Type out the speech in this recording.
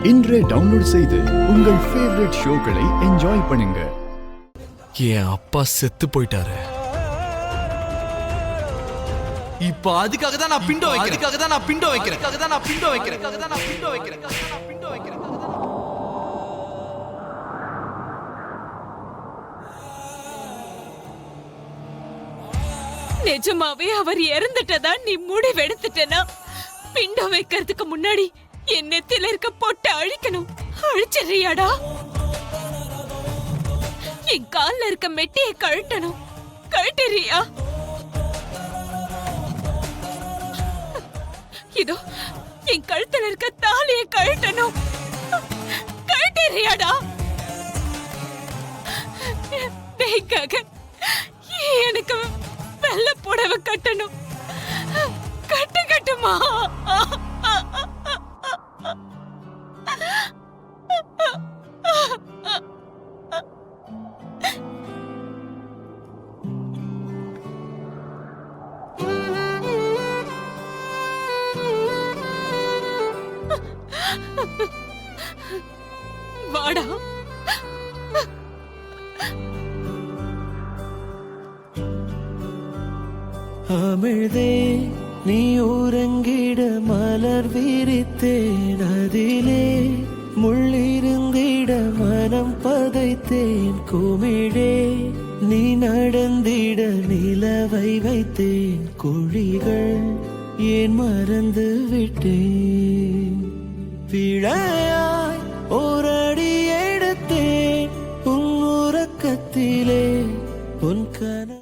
இன்றே டவுன்லோட் செய்து உங்கள் ஃபேவரட் ஷோக்களை என்ஜாய் பண்ணுங்க. என் அப்பா செத்து போயிட்டாரு. இப்போ அதுக்காக தான் நான் பிண்டோ வைக்கிறேன். அதுக்காக தான் நான் பிண்டோ வைக்கிறேன். அதுக்காக தான் நான் பிண்டோ வைக்கிறேன். அதுக்காக தான் நான் பிண்டோ வைக்கிறேன். அதுக்காக தான் நான் பிண்டோ வைக்கிறேன். நிஜமாவே அவர் இறந்துட்டதா நீ முடிவெடுத்துட்டனா பிண்டோ வைக்கிறதுக்கு முன்னாடி என் நெத்தில இருக்க பொட்டை அழிக்கணும். அழிச்சிடுறியாடா? என் கால்ல இருக்க மெட்டியை கழட்டணும். கழட்டுறியா? இதோ என் கழுத்துல இருக்க தாலியை கழட்டணும். கழட்டுறியாடா? எனக்கு வெள்ள புடவை கட்டணும். கட்டுமா? வாடா. அமிழ்தே நீ உறங்கிட மலர் விரித்தேன், அதிலே முள்ளிருந்திட மனம் பதைத்தேன். குமிழே நீ நடந்திட நிலவை வைத்தேன், குழிகள் ஏன் மறந்து விட்டேன். பிழையாய் ஓரடி எடுத்தேன் உன் உறக்கத்திலே உன் கன